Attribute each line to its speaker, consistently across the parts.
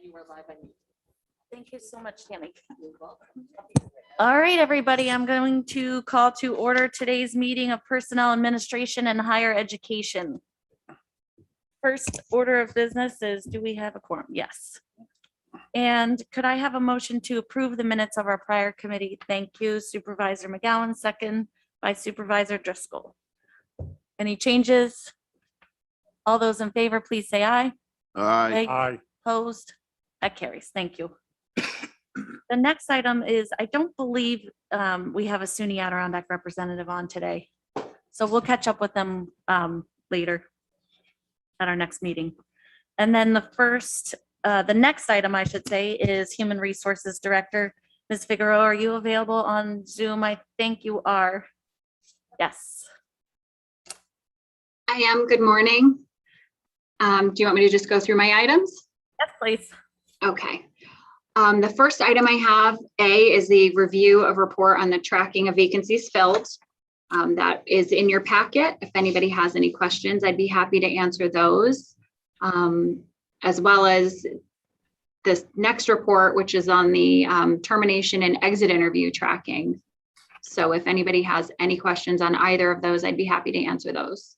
Speaker 1: you were live on YouTube.
Speaker 2: Thank you so much, Tammy. All right, everybody, I'm going to call to order today's meeting of Personnel Administration and Higher Education. First order of business is, do we have a quorum? Yes. And could I have a motion to approve the minutes of our prior committee? Thank you, Supervisor McGowan, second by Supervisor Driscoll. Any changes? All those in favor, please say aye.
Speaker 3: Aye.
Speaker 1: Aye.
Speaker 2: Opposed? That carries. Thank you. The next item is, I don't believe we have a SUNY Adirondack representative on today. So we'll catch up with them later at our next meeting. And then the next item, I should say, is Human Resources Director. Ms. Figueroa, are you available on Zoom? I think you are. Yes.
Speaker 4: I am. Good morning. Do you want me to just go through my items?
Speaker 2: Yes, please.
Speaker 4: Okay. The first item I have, A, is the review of report on the tracking of vacancies filled. That is in your packet. If anybody has any questions, I'd be happy to answer those. As well as this next report, which is on the termination and exit interview tracking. So if anybody has any questions on either of those, I'd be happy to answer those.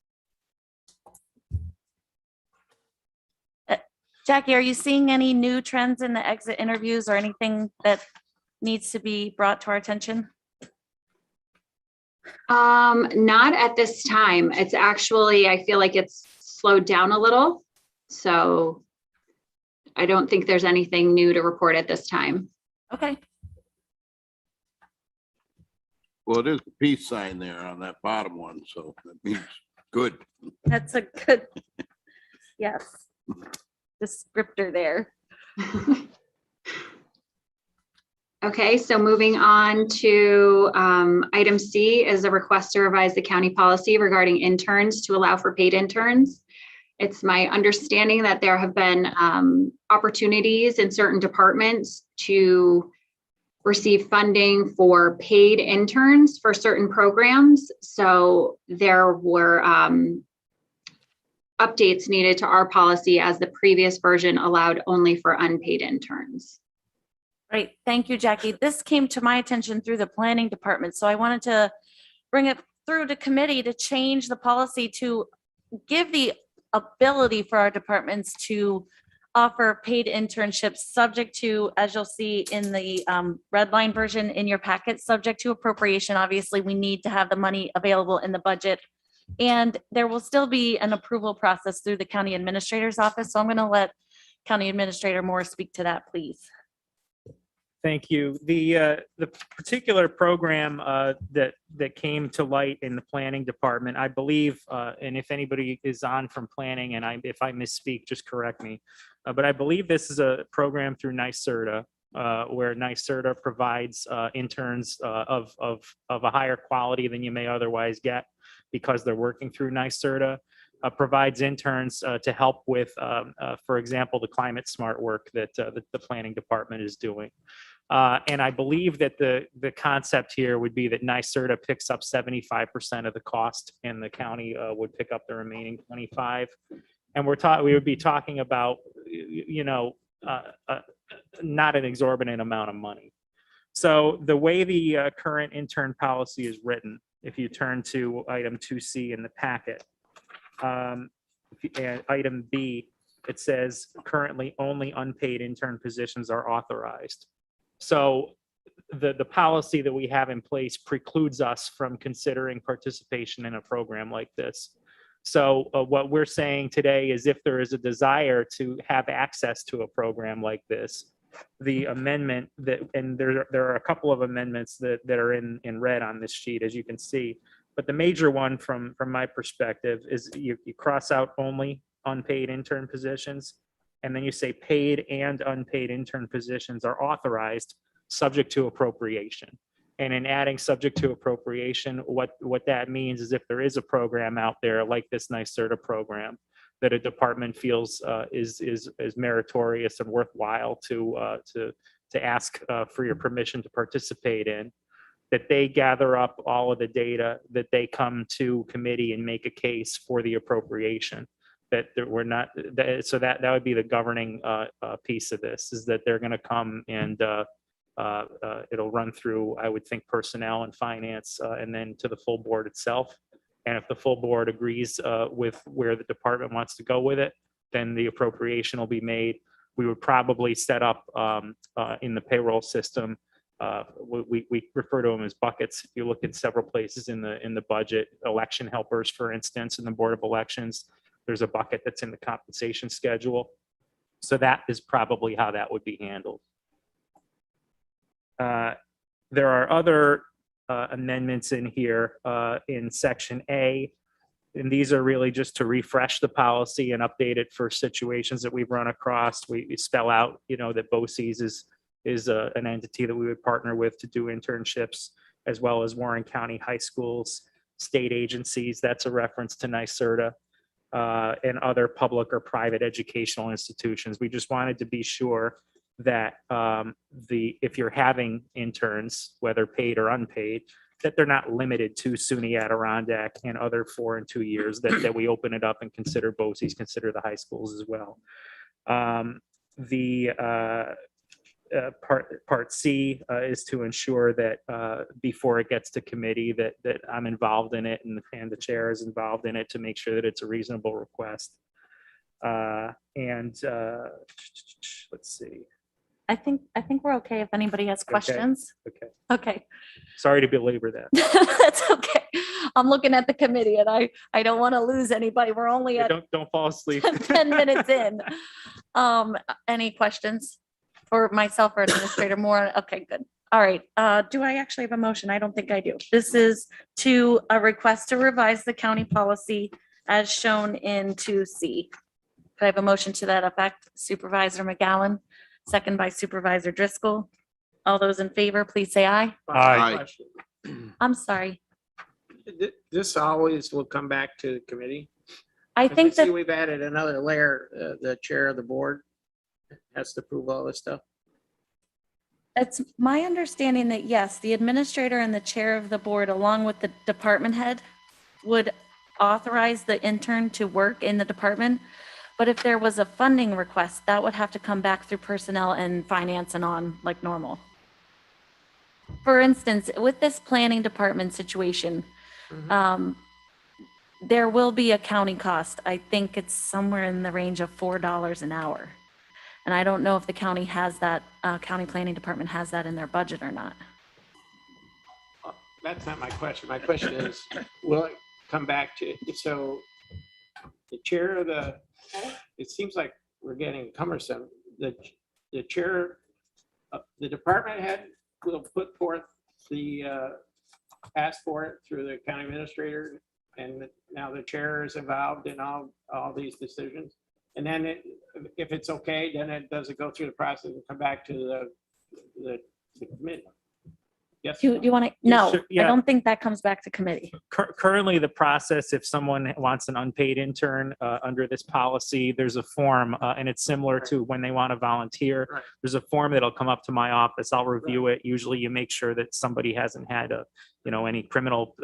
Speaker 2: Jackie, are you seeing any new trends in the exit interviews or anything that needs to be brought to our attention?
Speaker 4: Not at this time. It's actually, I feel like it's slowed down a little. So I don't think there's anything new to report at this time.
Speaker 2: Okay.
Speaker 3: Well, there's a peace sign there on that bottom one, so that means good.
Speaker 2: That's a good, yes, descriptor there.
Speaker 4: Okay, so moving on to item C is a request to revise the county policy regarding interns to allow for paid interns. It's my understanding that there have been opportunities in certain departments to receive funding for paid interns for certain programs. So there were updates needed to our policy as the previous version allowed only for unpaid interns.
Speaker 2: Right. Thank you, Jackie. This came to my attention through the planning department. So I wanted to bring it through to committee to change the policy to give the ability for our departments to offer paid internships subject to, as you'll see in the red line version in your packet, subject to appropriation. Obviously, we need to have the money available in the budget. And there will still be an approval process through the county administrator's office. So I'm going to let County Administrator Moore speak to that, please.
Speaker 5: Thank you. The particular program that came to light in the planning department, I believe, and if anybody is on from planning, and if I misspeak, just correct me. But I believe this is a program through NYSERDA, where NYSERDA provides interns of a higher quality than you may otherwise get because they're working through NYSERDA. Provides interns to help with, for example, the climate smart work that the planning department is doing. And I believe that the concept here would be that NYSERDA picks up 75% of the cost and the county would pick up the remaining 25. And we would be talking about, not an exorbitant amount of money. So the way the current intern policy is written, if you turn to item 2C in the packet, and item B, it says currently only unpaid intern positions are authorized. So the policy that we have in place precludes us from considering participation in a program like this. So what we're saying today is if there is a desire to have access to a program like this, the amendment that, and there are a couple of amendments that are in red on this sheet, as you can see. But the major one from my perspective is you cross out only unpaid intern positions, and then you say paid and unpaid intern positions are authorized subject to appropriation. And in adding subject to appropriation, what that means is if there is a program out there like this NYSERDA program that a department feels is meritorious and worthwhile to ask for your permission to participate in, that they gather up all of the data, that they come to committee and make a case for the appropriation. we're not, so that would be the governing piece of this, is that they're going to come and it'll run through, I would think, personnel and finance, and then to the full board itself. And if the full board agrees with where the department wants to go with it, then the appropriation will be made. We would probably set up in the payroll system. We refer to them as buckets. If you look at several places in the budget, election helpers, for instance, in the Board of Elections, there's a bucket that's in the compensation schedule. So that is probably how that would be handled. There are other amendments in here in section A, and these are really just to refresh the policy and update it for situations that we've run across. We spell out, that BOCES is an entity that we would partner with to do internships, as well as Warren County high schools, state agencies. That's a reference to NYSERDA, and other public or private educational institutions. We just wanted to be sure that if you're having interns, whether paid or unpaid, that they're not limited to SUNY Adirondack and other 4 and 2 years, that we open it up and consider BOCES, consider the high schools as well. Part C is to ensure that before it gets to committee that I'm involved in it and the chair is involved in it to make sure that it's a reasonable request. Let's see.
Speaker 2: I think we're okay if anybody has questions.
Speaker 5: Okay.
Speaker 2: Okay.
Speaker 5: Sorry to belabor that.
Speaker 2: That's okay. I'm looking at the committee and I don't want to lose anybody. We're only at
Speaker 5: Don't fall asleep.
Speaker 2: 10 minutes in. Any questions for myself or Administrator Moore? Okay, good. All right. Do I actually have a motion? I don't think I do. This is to a request to revise the county policy as shown in 2C. Could I have a motion to that effect? Supervisor McGowan, second by Supervisor Driscoll. All those in favor, please say aye.
Speaker 3: Aye.
Speaker 2: I'm sorry.
Speaker 1: This always will come back to committee.
Speaker 2: I think
Speaker 1: See,
Speaker 2: that
Speaker 1: we've added another layer. The chair of the board has to approve all this stuff.
Speaker 2: it's my understanding that yes, the administrator and the chair of the board, along with the department head, would authorize the intern to work in the department. But if there was a funding request, that would have to come back through personnel and finance and on like normal. For instance, with this planning department situation, there will be a county cost. I think it's somewhere in the range of $4 an hour. And I don't know if the county has that, county planning department has that in their budget or not.
Speaker 1: That's not my question. My question is, will it come back to, so the chair of the, it seems like we're getting cumbersome. The chair, the department head will put forth the, ask for it through the county administrator. And now the chair is involved in all these decisions. And then if it's okay, then does it go through the process and come back to the committee? Yes.
Speaker 2: Do you want to? No,
Speaker 5: sure,
Speaker 2: I
Speaker 5: yeah.
Speaker 2: don't think that comes back to committee.
Speaker 5: Currently, the process, if someone wants an unpaid intern under this policy, there's a form, and it's similar to when they want to volunteer.
Speaker 1: Right.
Speaker 5: There's a form that'll come up to my office. I'll review it. Usually, you make sure that somebody hasn't had any criminal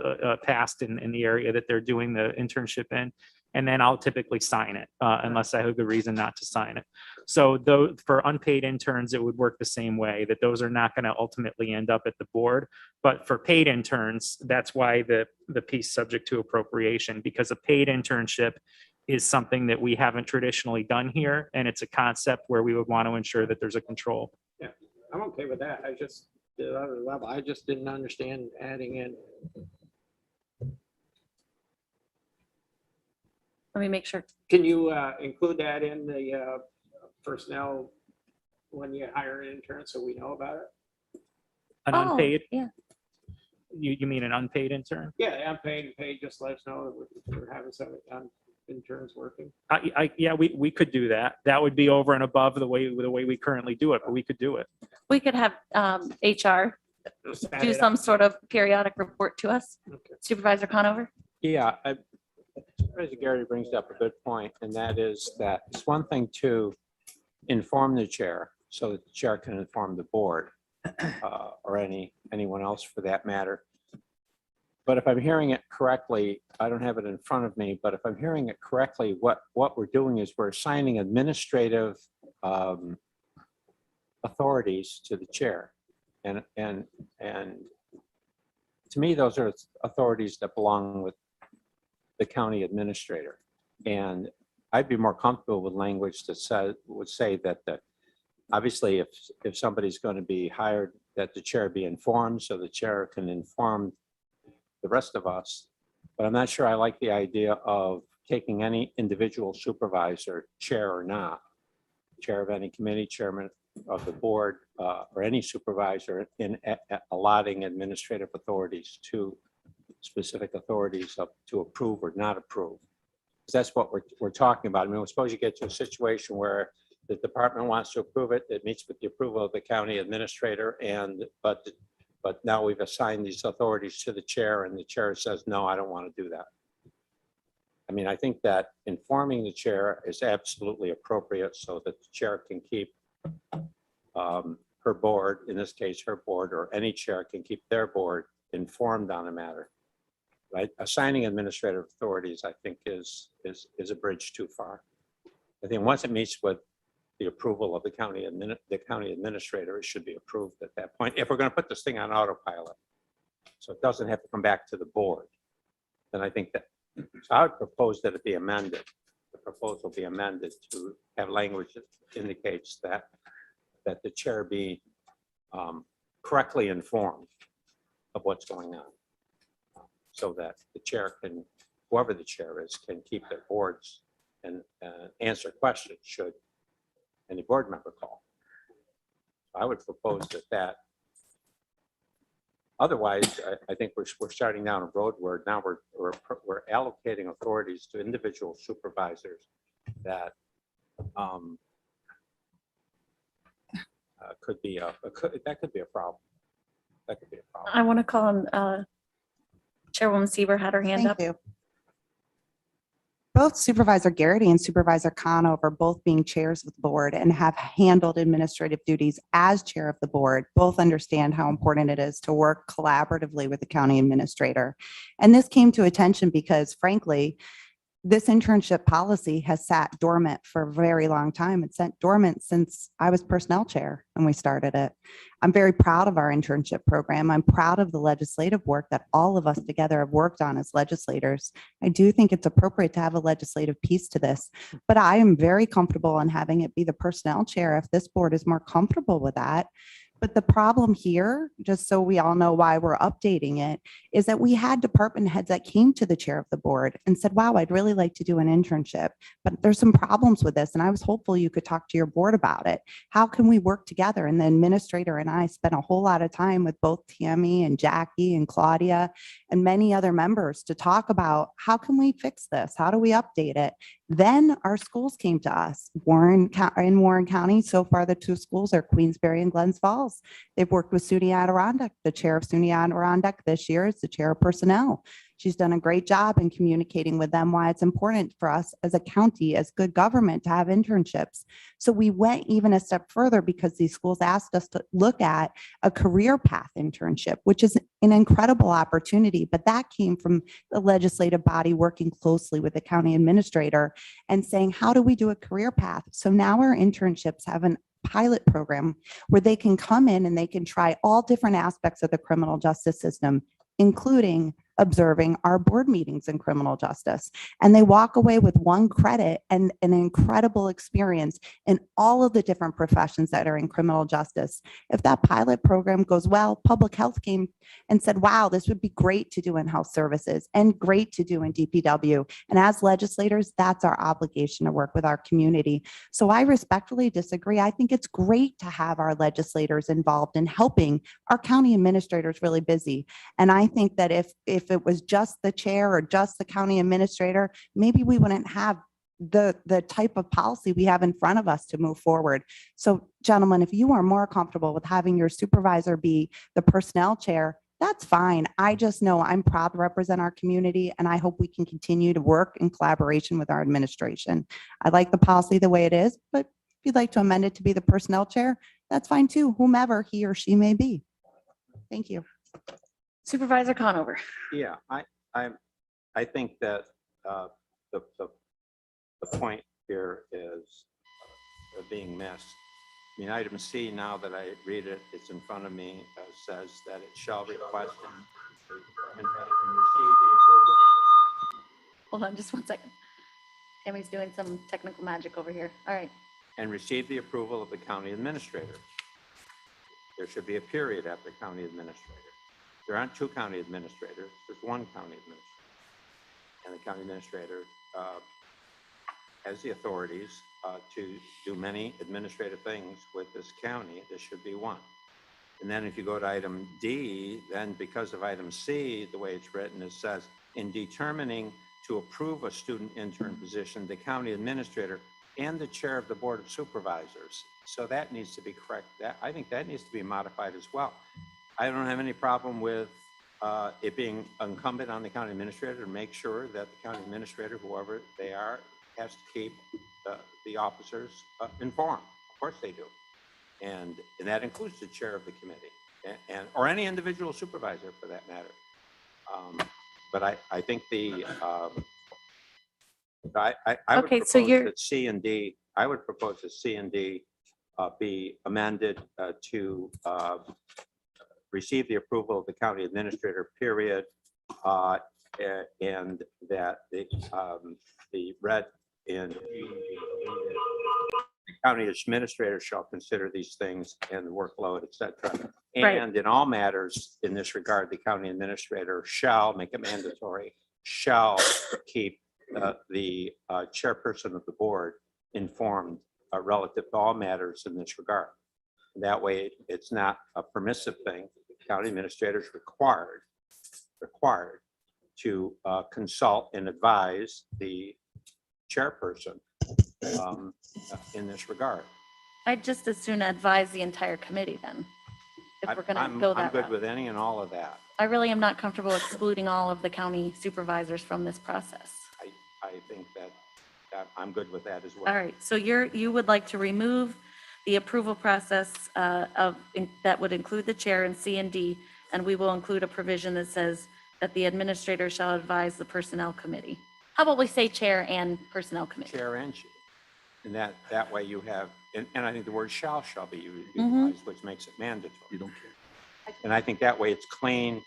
Speaker 5: past in the area that they're doing the internship in. And then I'll typically sign it unless I have a good reason not to sign it. So though for unpaid interns, it would work the same way, that those are not going to ultimately end up at the board. But for paid interns, that's why the piece subject to appropriation, because a paid internship is something that we haven't traditionally done here. And it's a concept where we would want to ensure that there's a control.
Speaker 1: Yeah, I'm okay with that. I just, the other level, I just didn't understand adding in.
Speaker 2: Let me make sure.
Speaker 1: Can you include that in the personnel when you hire an intern so we know about it?
Speaker 5: An
Speaker 2: Oh,
Speaker 5: unpaid,
Speaker 2: yeah.
Speaker 5: you mean an unpaid intern?
Speaker 1: Yeah, unpaid and paid, just let us know that we're having some interns working.
Speaker 5: Yeah, we could do that. That would be over and above the way we currently do it, but we could do it.
Speaker 2: We could have HR
Speaker 1: Just add
Speaker 2: do
Speaker 1: it up.
Speaker 2: some sort of periodic report to us.
Speaker 1: Okay.
Speaker 2: Supervisor Conover?
Speaker 6: Yeah, Supervisor Gary brings up a good point, and that is that it's one thing to inform the chair so that the chair can inform the board or anyone else for that matter. But if I'm hearing it correctly, I don't have it in front of me, but if I'm hearing it correctly, what we're doing is we're assigning administrative authorities to the chair. And to me, those are authorities that belong with the county administrator. And I'd be more comfortable with language that would say that obviously if somebody's going to be hired, that the chair be informed so the chair can inform the rest of us. But I'm not sure I like the idea of taking any individual supervisor, chair or not, chair of any committee, chairman of the board, or any supervisor in allotting administrative authorities to specific authorities to approve or not approve. Because that's what we're talking about. I mean, suppose you get to a situation where the department wants to approve it, it meets with the approval of the county administrator, but now we've assigned these authorities to the chair and the chair says, no, I don't want to do that. I mean, I think that informing the chair is absolutely appropriate so that the chair can keep her board, in this case, her board, or any chair can keep their board informed on a matter. Right? Assigning administrative authorities, I think, is a bridge too far. I think once it meets with the approval of the county administrator, it should be approved at that point. If we're going to put this thing on autopilot, so it doesn't have to come back to the board, then I think that, so I would propose that it be amended. The proposal be amended to have language that indicates that the chair be correctly informed of what's going on, so that the chair can, whoever the chair is, can keep their boards and answer questions should any board member call. I would propose that. Otherwise, I think we're starting down a road where now we're allocating authorities to individual supervisors that could be a problem. That could be a problem.
Speaker 2: I want to call him, Chairwoman Seaver had her hand up.
Speaker 7: Thank you. Both Supervisor Garrity and Supervisor Conover, both being chairs of the board and have handled administrative duties as chair of the board, both understand how important it is to work collaboratively with the county administrator. And this came to attention because, frankly, this internship policy has sat dormant for a very long time. It's sat dormant since I was personnel chair when we started it. I'm very proud of our internship program. I'm proud of the legislative work that all of us together have worked on as legislators. I do think it's appropriate to have a legislative piece to this, but I am very comfortable in having it be the personnel chair if this board is more comfortable with that. But the problem here, just so we all know why we're updating it, is that we had department heads that came to the chair of the board and said, wow, I'd really like to do an internship, but there's some problems with this. And I was hopeful you could talk to your board about it. How can we work together? And the administrator and I spent a whole lot of time with both Tammy and Jackie and Claudia and many other members to talk about how can we fix this? How do we update it? Then our schools came to us. In Warren County, so far the two schools are Queensbury and Glens Falls. They've worked with SUNY Adirondack. The chair of SUNY Adirondack this year is the chair of personnel. She's done a great job in communicating with them why it's important for us as a county, as good government, to have internships. So we went even a step further because these schools asked us to look at a career path internship, which is an incredible opportunity. But that came from the legislative body working closely with the county administrator and saying, how do we do a career path? So now our internships have an pilot program where they can come in and they can try all different aspects of the criminal justice system, including observing our board meetings in criminal justice. And they walk away with 1 credit and an incredible experience in all of the different professions that are in criminal justice. If that pilot program goes well, public health came and said, wow, this would be great to do in health services and great to do in DPW. And as legislators, that's our obligation to work with our community. So I respectfully disagree. I think it's great to have our legislators involved in helping our county administrators really busy. And I think that if it was just the chair or just the county administrator, maybe we wouldn't have the type of policy we have in front of us to move forward. So gentlemen, if you are more comfortable with having your supervisor be the personnel chair, that's fine. I just know I'm proud to represent our community and I hope we can continue to work in collaboration with our administration. I like the policy the way it is, but if you'd like to amend it to be the personnel chair, that's fine too, whomever he or she may be. Thank you.
Speaker 2: Supervisor Conover.
Speaker 6: Yeah, I think that the point here is being missed. I mean, item C, now that I read it, it's in front of me, says that it shall request and receive the approval.
Speaker 2: Hold on just one second. Tammy's doing some technical magic over here. All right.
Speaker 6: And receive the approval of the county administrator. There should be a period after county administrator. There aren't two county administrators, there's one county administrator. And the county administrator has the authorities to do many administrative things with this county. This should be one. And then if you go to item D, then because of item C, the way it's written, it says, in determining to approve a student intern position, the county administrator and the chair of the board of supervisors. So that needs to be correct. I think that needs to be modified as well. I don't have any problem with it being incumbent on the county administrator to make sure that the county administrator, whoever they are, has to keep the officers informed. Of course they do. And that includes the chair of the committee and or any individual supervisor for that matter. But I think the I would
Speaker 2: Okay,
Speaker 6: propose
Speaker 2: so you're-
Speaker 6: that C and D, I would propose that C and D be amended to receive the approval of the county administrator, period, and that the red in the county administrator shall consider these things and the workload, et cetera.
Speaker 2: Right.
Speaker 6: And in all matters in this regard, the county administrator shall make it mandatory, shall keep the chairperson of the board informed relative to all matters in this regard. That way, it's not a permissive thing. County administrator is required to consult and advise the chairperson in this regard.
Speaker 2: I'd just as soon advise the entire committee then. If we're gonna go
Speaker 6: I'm
Speaker 2: that
Speaker 6: good
Speaker 2: route.
Speaker 6: with any and all of that.
Speaker 2: I really am not comfortable excluding all of the county supervisors from this process.
Speaker 6: I think that I'm good with that as well.
Speaker 2: All right, so you would like to remove the approval process that would include the chair in C and D, and we will include a provision that says that the administrator shall advise the personnel committee. How about we say chair and personnel committee?
Speaker 6: Chair and chief. And that way you have, and I think the word shall be
Speaker 2: Mhm.
Speaker 6: utilized, which makes it mandatory. You don't care. And I think that way it's clean,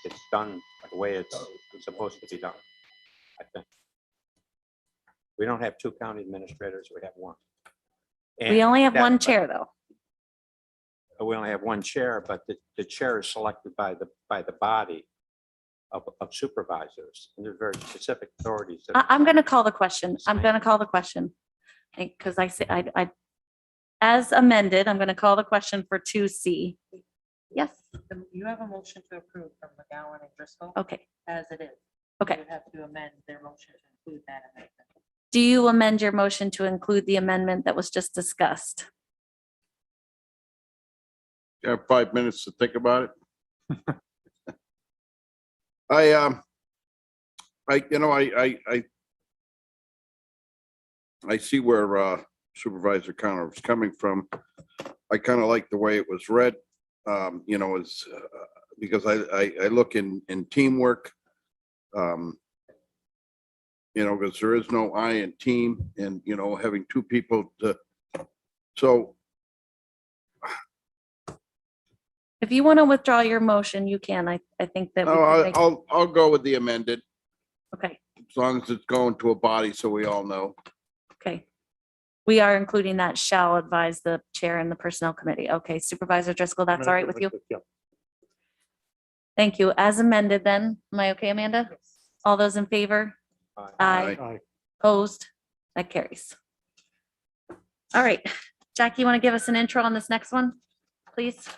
Speaker 6: it's done the way it's supposed to be done, I think. We don't have two county administrators, we have one.
Speaker 2: We
Speaker 6: And
Speaker 2: only have
Speaker 6: that-
Speaker 2: one chair, though.
Speaker 6: We only have one chair, but the chair is selected by the body of supervisors. And there's very specific authorities. that-
Speaker 2: I'm going to call the question. I'm going to call the question. Because I say, as amended, I'm going to call the question for 2C. Yes,
Speaker 8: You have a motion to approve from McGowan and Driscoll
Speaker 2: okay,
Speaker 8: as it is.
Speaker 2: okay.
Speaker 8: You have to amend their motion to include that amendment.
Speaker 2: Do you amend your motion to include the amendment that was just discussed?
Speaker 3: You have 5 minutes to think about it. I see where Supervisor Connor was coming from. I kind of like the way it was read, it's because I look in teamwork, because there is no I in team and, having two people so
Speaker 2: If you want to withdraw your motion, you can. I think that. we
Speaker 3: no,
Speaker 2: can make-
Speaker 3: I'll go with the amended,
Speaker 2: Okay,
Speaker 3: as long as it's going to a body so we all know.
Speaker 2: okay. We are including that shall advise the chair and the personnel committee. Okay, Supervisor Driscoll, that's all right with you? Thank you. As amended then, am I okay, Amanda? All those in favor? Aye. Opposed? That carries. All right, Jackie, you want to give us an intro on this next one, please?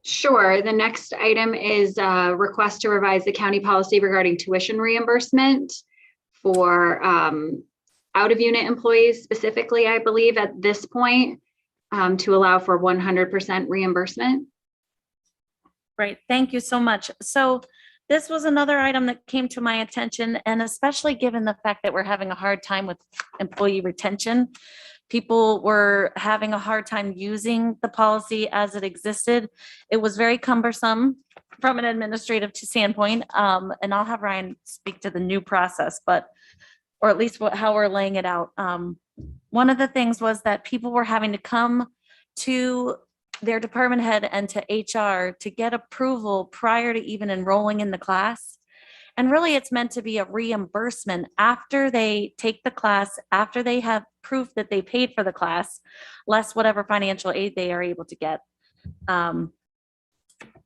Speaker 4: Sure. The next item is a request to revise the county policy regarding tuition reimbursement for out of unit employees specifically, I believe at this point, to allow for 100% reimbursement.
Speaker 2: Right, thank you so much. So this was another item that came to my attention, and especially given the fact that we're having a hard time with employee retention. People were having a hard time using the policy as it existed. It was very cumbersome from an administrative standpoint. And I'll have Ryan speak to the new process, but, or at least how we're laying it out. One of the things was that people were having to come to their department head and to HR to get approval prior to even enrolling in the class. And really, it's meant to be a reimbursement after they take the class, after they have proof that they paid for the class, less whatever financial aid they are able to get. And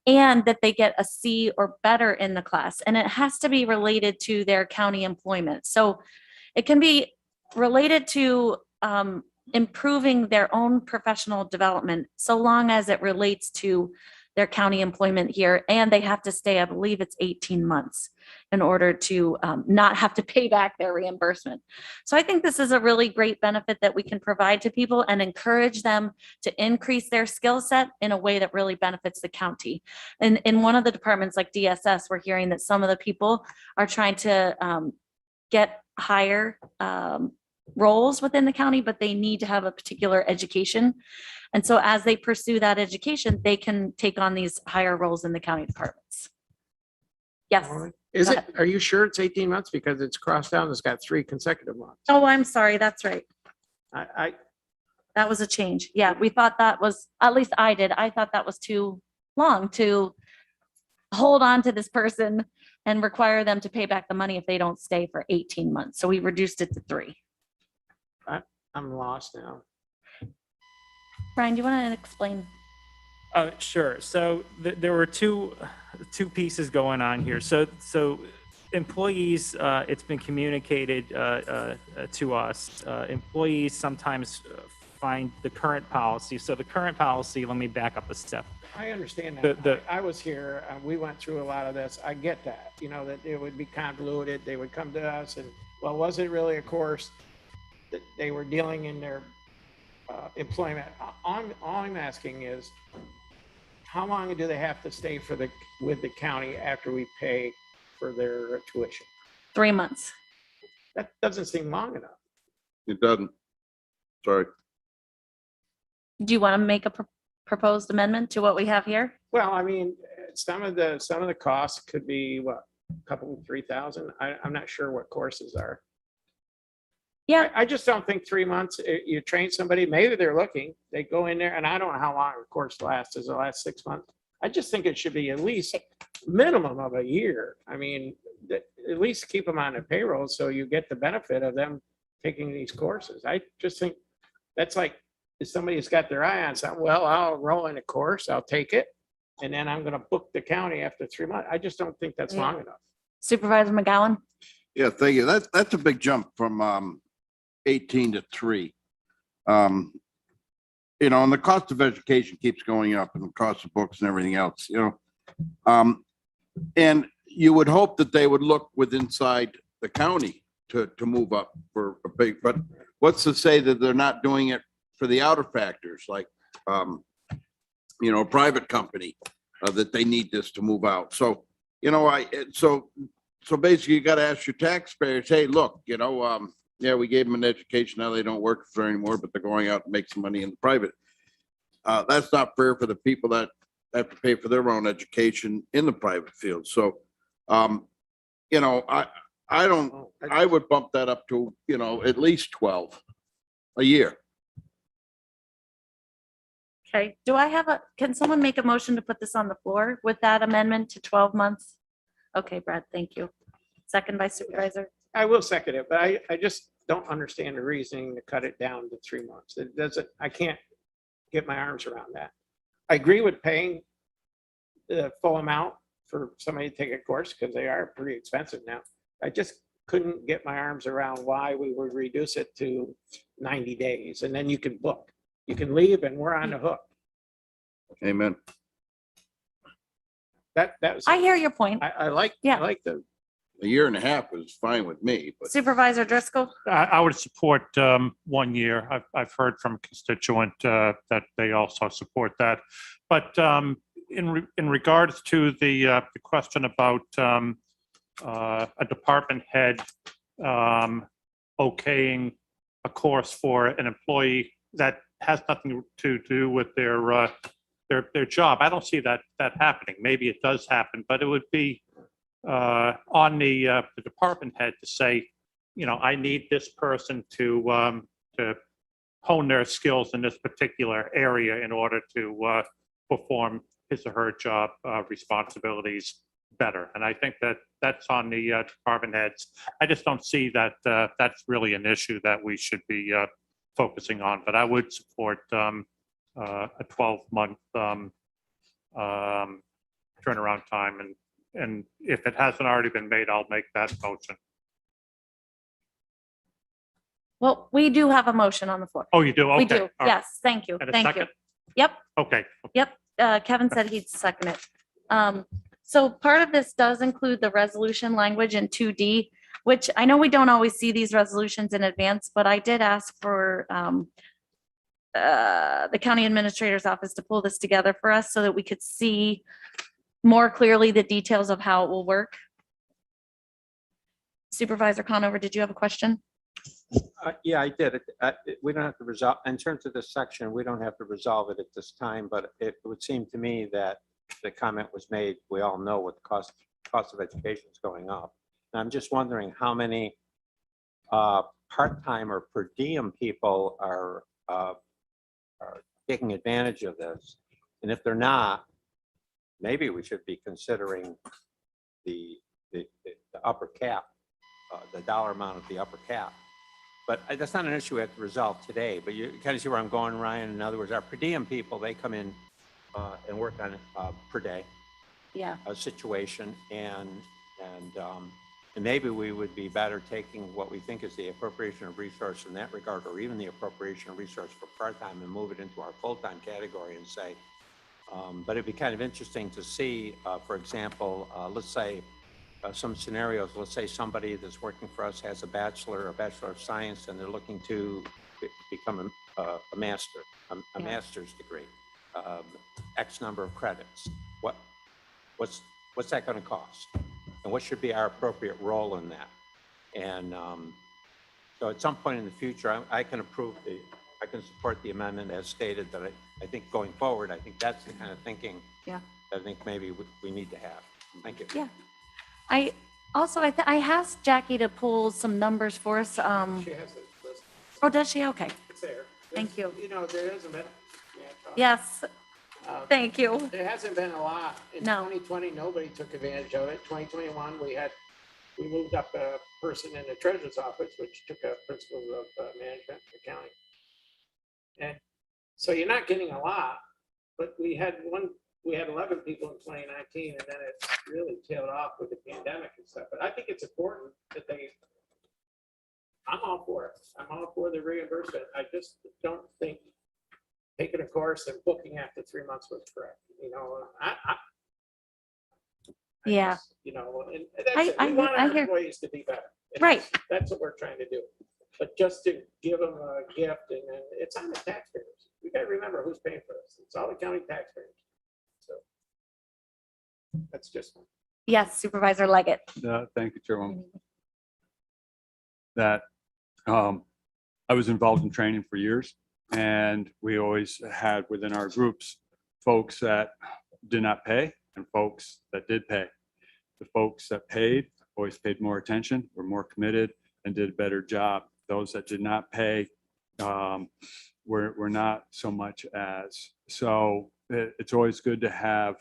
Speaker 2: that they get a C or better in the class. And it has to be related to their county employment. So it can be related to improving their own professional development, so long as it relates to their county employment here. And they have to stay, I believe it's 18 months in order to not have to pay back their reimbursement. So I think this is a really great benefit that we can provide to people and encourage them to increase their skill set in a way that really benefits the county. And in one of the departments like DSS, we're hearing that some of the people are trying to get higher roles within the county, but they need to have a particular education. And so as they pursue that education, they can take on these higher roles in the county departments. Yes.
Speaker 1: Is
Speaker 2: Go
Speaker 1: it, are you sure it's 18 months? Because it's crossed down, it's got 3 consecutive months.
Speaker 2: Oh, I'm sorry. That's right.
Speaker 1: I,
Speaker 2: That was a change. Yeah, we thought that was, at least I did. I thought that was too long to hold on to this person and require them to pay back the money if they don't stay for 18 months. So we reduced it to 3.
Speaker 1: I'm lost now.
Speaker 2: Brian, do you want to explain?
Speaker 5: Sure. So there were two pieces going on here. So employees, it's been communicated to us. Employees sometimes find the current policy. So the current policy, let me back up a step.
Speaker 1: I understand
Speaker 5: The-
Speaker 1: that. I was here, we went through a lot of this. I get that, that it would be convoluted. They would come to us and, well, was it really a course that they were dealing in their employment? All I'm asking is, how long do they have to stay with the county after we pay for their tuition?
Speaker 2: 3 months.
Speaker 1: That doesn't seem long enough.
Speaker 3: It doesn't. Sorry.
Speaker 2: Do you want to make a proposed amendment to what we have here?
Speaker 1: Well, I mean, some of the costs could be what, a couple, 3,000. I'm not sure what courses are.
Speaker 2: Yeah.
Speaker 1: I just don't think 3 months, you train somebody, maybe they're looking, they go in there, and I don't know how long a course lasts, does it last 6 months? I just think it should be at least minimum of a year. I mean, at least keep them on the payroll so you get the benefit of them taking these courses. I just think that's like, if somebody's got their eye on something, well, I'll roll in a course, I'll take it, and then I'm gonna book the county after 3 months. I just don't think that's long enough.
Speaker 2: Supervisor McGowan?
Speaker 3: Yeah, thank you. That's a big jump from 18 to 3. And the cost of education keeps going up and the cost of books and everything else, and you would hope that they would look inside the county to move up for a big, but what's to say that they're not doing it for the outer factors, like, a private company, that they need this to move out. So, so basically you got to ask your taxpayers, hey, look, yeah, we gave them an education. Now they don't work for anymore, but they're going out and make some money in the private. That's not fair for the people that have to pay for their own education in the private field. So, I would bump that up to, at least 12 a year.
Speaker 2: Okay, can someone make a motion to put this on the floor with that amendment to 12 months? Okay, Brad, thank you. Second by Supervisor.
Speaker 1: I will second it, but I just don't understand the reasoning to cut it down to 3 months. It doesn't, I can't get my arms around that. I agree with paying the full amount for somebody to take a course because they are pretty expensive now. I just couldn't get my arms around why we would reduce it to 90 days and then you can book. You can leave and we're on the hook.
Speaker 3: Amen.
Speaker 1: That was,
Speaker 2: I hear your point.
Speaker 1: I like the,
Speaker 3: A year and a half is fine with me, but
Speaker 2: Supervisor Driscoll?
Speaker 9: I would support 1 year. I've heard from a constituent that they also support that. But in regards to the question about a department head okaying a course for an employee that has nothing to do with their job. I don't see that happening. Maybe it does happen, but it would be on the department head to say, I need this person to hone their skills in this particular area in order to perform his or her job responsibilities better. And I think that's on the department heads. I just don't see that that's really an issue that we should be focusing on. But I would support a 12-month turnaround time. And if it hasn't already been made, I'll make that motion.
Speaker 2: Well, we do have a motion on the floor.
Speaker 9: Oh, you do? Okay.
Speaker 2: We do.
Speaker 9: All right.
Speaker 2: Yes, thank you.
Speaker 9: And a
Speaker 2: Thank you.
Speaker 9: second?
Speaker 2: Yep.
Speaker 9: Okay.
Speaker 2: Yep, Kevin said he'd second it. So part of this does include the resolution language in 2D, which I know we don't always see these resolutions in advance, but I did ask for the county administrator's office to pull this together for us so that we could see more clearly the details of how it will work. Supervisor Conover, did you have a question?
Speaker 6: Yeah, I did. We don't have to resolve, in terms of this section, we don't have to resolve it at this time, but it would seem to me that the comment was made, we all know what the cost of education is going up. And I'm just wondering how many part-time or per diem people are taking advantage of this. And if they're not, maybe we should be considering the upper cap, the dollar amount of the upper cap. But that's not an issue we have to resolve today, but you kind of see where I'm going, Ryan. In other words, our per diem people, they come in and work on per day
Speaker 2: Yeah.
Speaker 6: situation, and maybe we would be better taking what we think is the appropriation of resource in that regard, or even the appropriation of resource for part-time, and move it into our full-time category and say, but it'd be kind of interesting to see, for example, let's say some scenarios, let's say somebody that's working for us has a Bachelor of Science, and they're looking to become a master, a master's degree, X number of credits. What's that going to cost? And what should be our appropriate role in that? And so at some point in the future, I can support the amendment as stated, but I think going forward, I think that's the kind of thinking
Speaker 2: Yeah.
Speaker 6: I think maybe we need to have. Thank you.
Speaker 2: Yeah. I also, I asked Jackie to pull some numbers for us.
Speaker 1: She has it listed.
Speaker 2: Oh, does she? Okay.
Speaker 1: It's there.
Speaker 2: Thank you.
Speaker 1: There hasn't been.
Speaker 2: Yes, thank you.
Speaker 1: There hasn't been a lot. In
Speaker 2: No.
Speaker 1: 2020, nobody took advantage of it. 2021, we moved up a person in the treasurer's office, which took a principles of management accounting. And so you're not getting a lot, but we had 11 people in 2019, and then it really tailed off with the pandemic and stuff. But I think it's important that I'm all for it. I'm all for the reimbursement. I just don't think taking a course and booking after 3 months was correct.
Speaker 2: Yeah.
Speaker 1: And that's it. We want
Speaker 2: I
Speaker 1: our
Speaker 2: hear-
Speaker 1: employees to be better. And
Speaker 2: Right.
Speaker 1: That's what we're trying to do. But just to give them a gift, and then it's on the taxpayers. We got to remember who's paying for this. It's all the county taxpayers. So that's just.
Speaker 2: Yes, Supervisor Leggett.
Speaker 10: Thank you, Chairwoman. That I was involved in training for years, and we always had within our groups folks that did not pay and folks that did pay. The folks that paid always paid more attention, were more committed, and did a better job. Those that did not pay were not so much as. So it's always good to have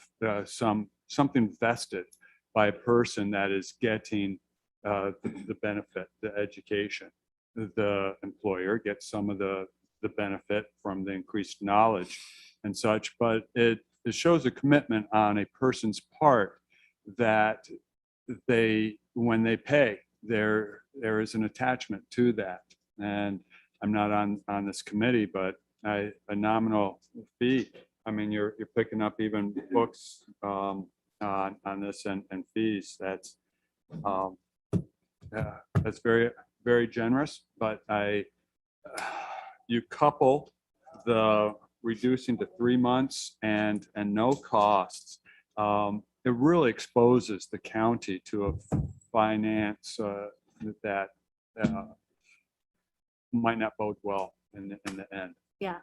Speaker 10: something vested by a person that is getting the benefit, the education. The employer gets some of the benefit from the increased knowledge and such, but it shows a commitment on a person's part that when they pay, there is an attachment to that. And I'm not on this committee, but a nominal fee. I mean, you're picking up even books on this and fees. That's very, very generous, but you couple the reducing to 3 months and no costs. It really exposes the county to a finance that might not bode well in the end.
Speaker 2: Yeah.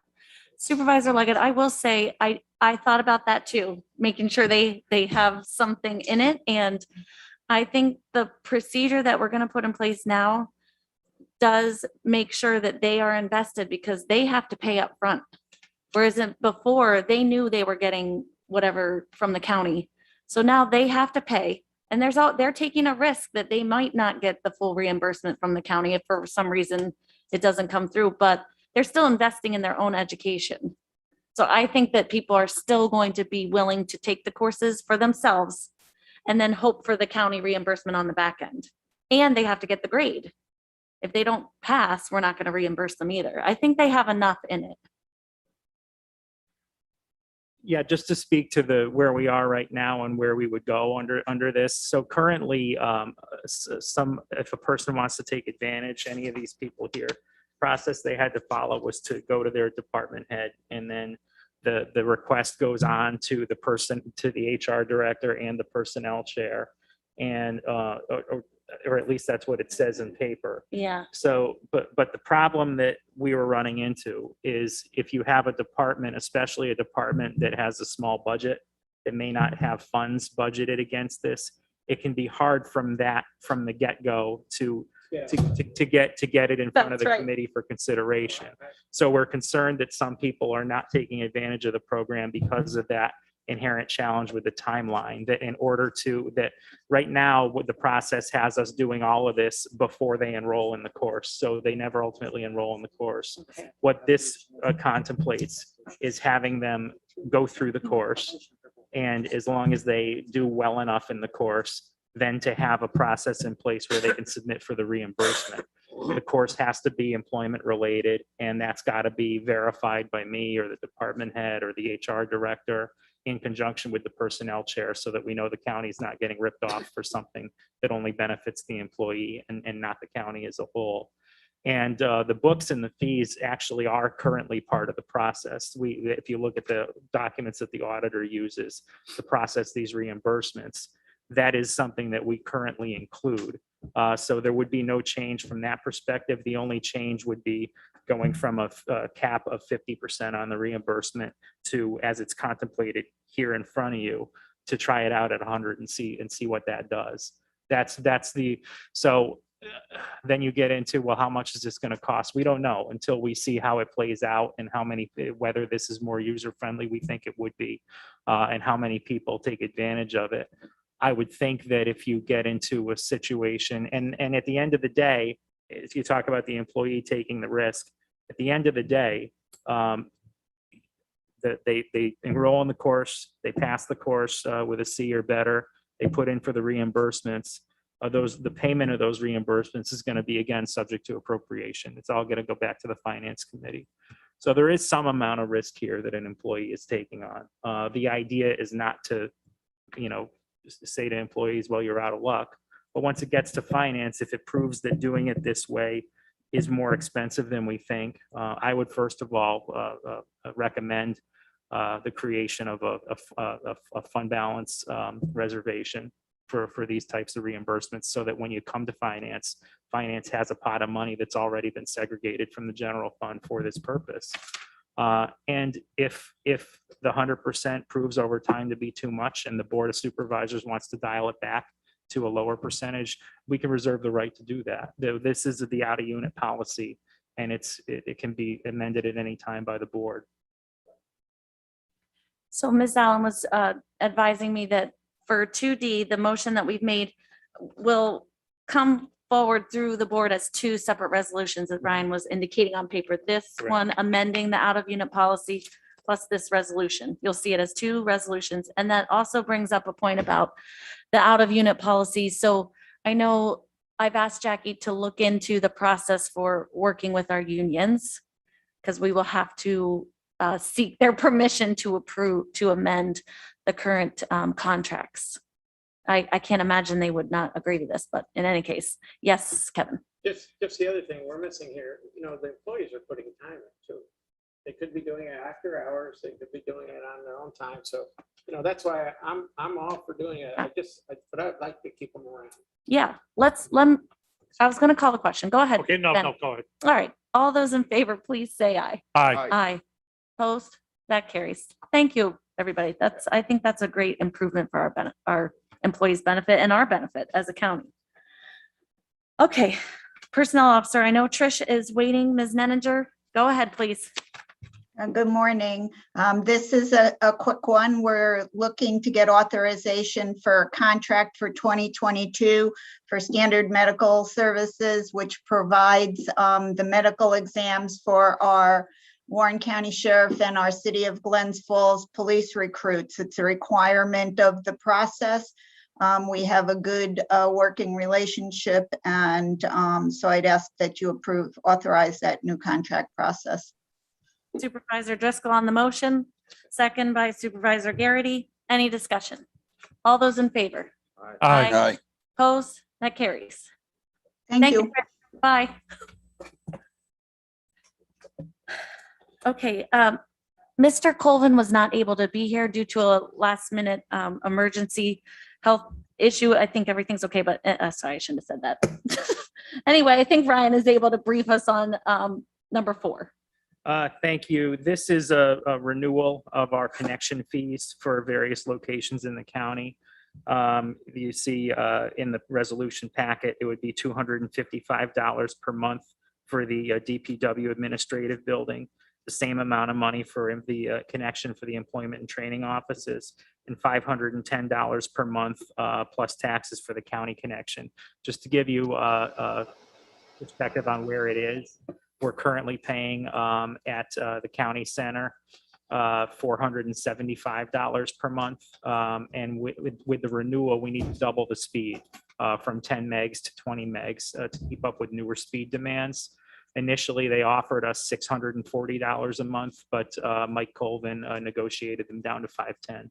Speaker 2: Supervisor Leggett, I will say, I thought about that too, making sure they have something in it. And I think the procedure that we're gonna put in place now does make sure that they are invested because they have to pay up front. Whereas before, they knew they were getting whatever from the county. So now they have to pay. And they're taking a risk that they might not get the full reimbursement from the county if for some reason it doesn't come through, but they're still investing in their own education. So I think that people are still going to be willing to take the courses for themselves and then hope for the county reimbursement on the back end. And they have to get the grade. If they don't pass, we're not going to reimburse them either. I think they have enough in it.
Speaker 5: Yeah, just to speak to where we are right now and where we would go under this. So currently, if a person wants to take advantage, any of these people here, process they had to follow was to go to their department head, and then the request goes on to the person, to the HR director and the personnel chair, and or at least that's what it says in paper.
Speaker 2: Yeah.
Speaker 5: So, but the problem that we were running into is if you have a department, especially a department that has a small budget, that may not have funds budgeted against this, it can be hard from the get-go to get it in front of
Speaker 2: That's
Speaker 5: the
Speaker 2: right.
Speaker 5: committee for consideration. So we're concerned that some people are not taking advantage of the program because of that inherent challenge with the timeline, that in order to, that right now what the process has us doing all of this before they enroll in the course. So they never ultimately enroll in the course.
Speaker 2: Okay.
Speaker 5: What this contemplates is having them go through the course. And as long as they do well enough in the course, then to have a process in place where they can submit for the reimbursement. The course has to be employment related, and that's got to be verified by me or the department head or the HR director in conjunction with the personnel chair, so that we know the county is not getting ripped off for something that only benefits the employee and not the county as a whole. And the books and the fees actually are currently part of the process. If you look at the documents that the auditor uses to process these reimbursements, that is something that we currently include. So there would be no change from that perspective. The only change would be going from a cap of 50% on the reimbursement to, as it's contemplated here in front of you, to try it out at 100 and see what that does. So then you get into, well, how much is this going to cost? We don't know until we see how it plays out and whether this is more user friendly. We think it would be, and how many people take advantage of it. I would think that if you get into a situation, and at the end of the day, if you talk about the employee taking the risk, at the end of the day, that they enroll in the course, they pass the course with a C or better, they put in for the reimbursements. The payment of those reimbursements is going to be, again, subject to appropriation. It's all going to go back to the finance committee. So there is some amount of risk here that an employee is taking on. The idea is not to, say to employees, well, you're out of luck. But once it gets to finance, if it proves that doing it this way is more expensive than we think, I would first of all recommend the creation of a fund balance reservation for these types of reimbursements, so that when you come to finance has a pot of money that's already been segregated from the general fund for this purpose. And if the 100% proves over time to be too much and the Board of Supervisors wants to dial it back to a lower percentage, we can reserve the right to do that. This is the out of unit policy, and it can be amended at any time by the board.
Speaker 2: So Ms. Allen was advising me that for 2D, the motion that we've made will come forward through the board as two separate resolutions, as Brian was indicating on paper. This
Speaker 5: Correct.
Speaker 2: one amending the out of unit policy plus this resolution. You'll see it as two resolutions. And that also brings up a point about the out of unit policy. So I know I've asked Jackie to look into the process for working with our unions, because we will have to seek their permission to amend the current contracts. I can't imagine they would not agree to this, but in any case, yes, Kevin.
Speaker 1: Just the other thing we're missing here, the employees are putting time in too. They could be doing it after hours, they could be doing it on their own time. So, that's why I'm all for doing it. But I'd like to keep them around.
Speaker 2: Yeah, I was going to call the question. Go ahead.
Speaker 9: Okay, no,
Speaker 2: Ben.
Speaker 9: no, go ahead.
Speaker 2: All right. All those in favor, please say aye.
Speaker 9: Aye.
Speaker 2: Aye. Opposed? That carries. Thank you, everybody. I think that's a great improvement for our employees' benefit and our benefit as a county. Okay, Personnel Officer, I know Trish is waiting. Ms. Nenninger, go ahead, please.
Speaker 11: Good morning. This is a quick one. We're looking to get authorization for a contract for 2022 for Standard Medical Services, which provides the medical exams for our Warren County Sheriff and our City of Glens Falls police recruits. It's a requirement of the process. We have a good working relationship, and so I'd ask that you authorize that new contract process.
Speaker 2: Supervisor Driscoll on the motion, second by Supervisor Garrity. Any discussion? All those in favor?
Speaker 9: Aye.
Speaker 3: Aye.
Speaker 2: Opposed? That carries.
Speaker 11: Thank you.
Speaker 2: Chris. Bye. Okay, Mr. Colvin was not able to be here due to a last minute emergency health issue. I think everything's okay, but sorry, I shouldn't have said that. Anyway, I think Ryan is able to brief us on number 4.
Speaker 5: Thank you. This is a renewal of our connection fees for various locations in the county. You see in the resolution packet, it would be $255 per month for the DPW administrative building, the same amount of money for the connection for the employment and training offices, and $510 per month plus taxes for the county connection. Just to give you a perspective on where it is. We're currently paying at the county center $475 per month. And with the renewal, we need to double the speed from 10 megs to 20 megs to keep up with newer speed demands. Initially, they offered us $640 a month, but Mike Colvin negotiated them down to $510.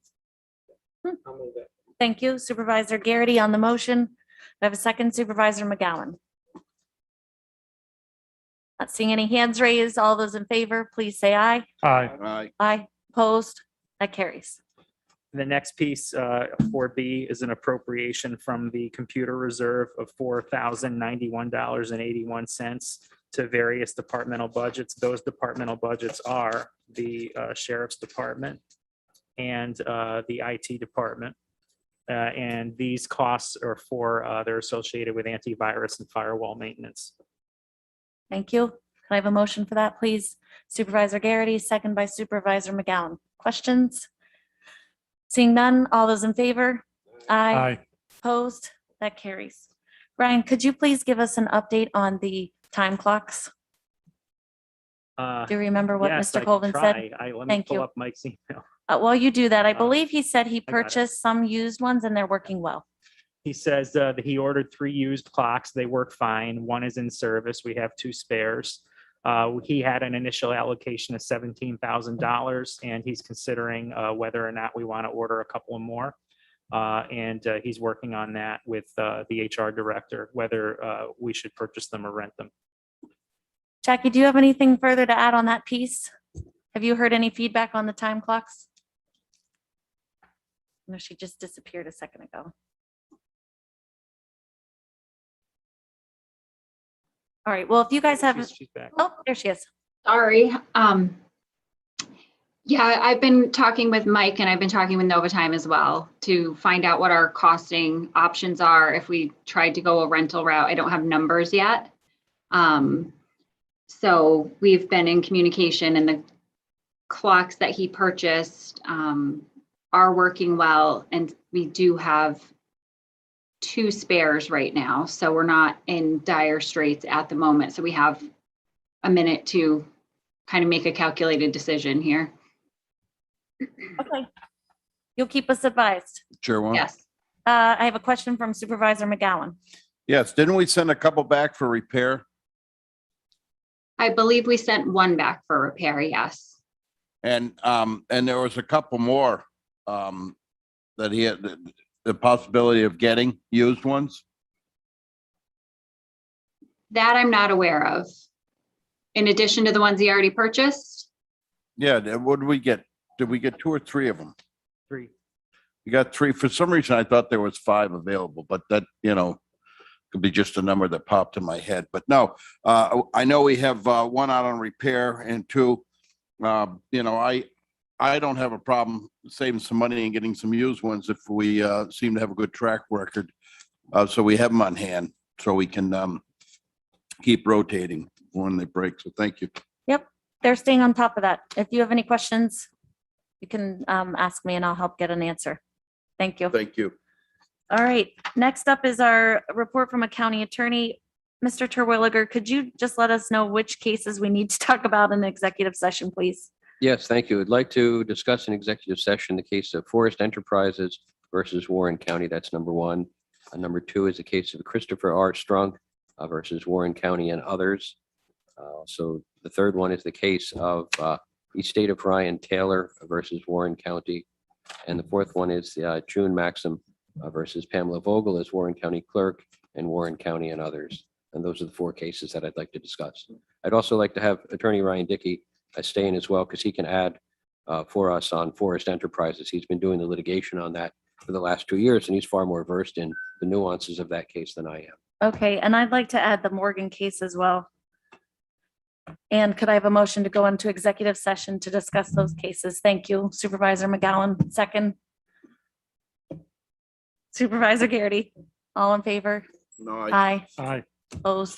Speaker 1: I'll move it.
Speaker 2: Thank you. Supervisor Garrity on the motion. I have a second. Supervisor McGowan. Not seeing any hands raised. All those in favor, please say aye.
Speaker 9: Aye.
Speaker 3: Aye.
Speaker 2: Aye. Opposed? That carries.
Speaker 5: The next piece, 4B, is an appropriation from the computer reserve of $4,091.81 to various departmental budgets. Those departmental budgets are the Sheriff's Department and the IT Department. And these costs are they're associated with antivirus and firewall maintenance.
Speaker 2: Thank you. Can I have a motion for that, please? Supervisor Garrity, second by Supervisor McGowan. Questions? Seeing none, all those in favor?
Speaker 9: Aye.
Speaker 2: Opposed? That carries. Brian, could you please give us an update on the time clocks? Do you remember what
Speaker 5: Yes,
Speaker 2: Mr.
Speaker 5: I
Speaker 2: Colvin
Speaker 5: can
Speaker 2: said?
Speaker 5: try. Let me
Speaker 2: Thank
Speaker 5: pull
Speaker 2: you.
Speaker 5: up Mike's email.
Speaker 2: While you do that, I
Speaker 5: Uh,
Speaker 2: believe he said he
Speaker 5: got it.
Speaker 2: purchased some used ones and they're working well.
Speaker 5: He says that he ordered 3 used clocks. They work fine. 1 is in service. We have 2 spares. He had an initial allocation of $17,000 and he's considering whether or not we want to order a couple of more. And he's working on that with the HR director, whether we should purchase them or rent them.
Speaker 2: Jackie, do you have anything further to add on that piece? Have you heard any feedback on the time clocks? No, she just disappeared a second ago. All right, well, if you guys have,
Speaker 5: She's back.
Speaker 2: oh, there she is.
Speaker 4: Sorry. Yeah, I've been talking with Mike and I've been talking with Novatime as well to find out what our costing options are if we tried to go a rental route. I don't have numbers yet. So we've been in communication and the clocks that he purchased are working well. And we do have 2 spares right now. So we're not in dire straits at the moment. So we have a minute to kind of make a calculated decision here.
Speaker 2: Okay. You'll keep us advised.
Speaker 3: Chairwoman?
Speaker 4: Yes.
Speaker 2: I have a question from Supervisor McGowan.
Speaker 3: Yes, didn't we send a couple back for repair?
Speaker 4: I believe we sent 1 back for repair. Yes.
Speaker 3: And there was a couple more that he had the possibility of getting used ones.
Speaker 4: That I'm not aware of. In addition to the ones he already purchased.
Speaker 3: Yeah, what did we get? Did we get 2 or 3 of them?
Speaker 5: 3.
Speaker 3: We got 3. For some reason, I thought there was 5 available, but that, because Could be just a number that popped in my head, but no, I know we have one out on repair and two, I don't have a problem saving some money and getting some used ones if we seem to have a good track record. So we have them on hand so we can keep rotating when they break. So thank you.
Speaker 2: Yep, they're staying on top of that. If you have any questions, you can ask me and I'll help get an answer. Thank you.
Speaker 3: Thank you.
Speaker 2: All right, next up is our report from a county attorney. Mr. Terwilliger, could you just let us know which cases we need to talk about in executive session, please?
Speaker 12: Yes, thank you. I'd like to discuss in executive session the case of Forest Enterprises versus Warren County. That's number one. Number two is the case of Christopher R. Strunk versus Warren County and others. So the third one is the case of Estate of Ryan Taylor versus Warren County. And the fourth one is June Maxim versus Pamela Vogel as Warren County Clerk and Warren County and others. And those are the four cases that I'd like to discuss. I'd also like to have Attorney Ryan Dickey stay in as well, because he can add for us on Forest Enterprises. He's been doing the litigation on that for the last 2 years, and he's far more versed in the nuances of that case than I am.
Speaker 2: Okay, and I'd like to add the Morgan case as well. And could I have a motion to go into executive session to discuss those cases? Thank you. Supervisor McGowan, second. Supervisor Garrity, all in favor?
Speaker 3: No,
Speaker 2: Aye.
Speaker 9: Aye.
Speaker 2: Opposed?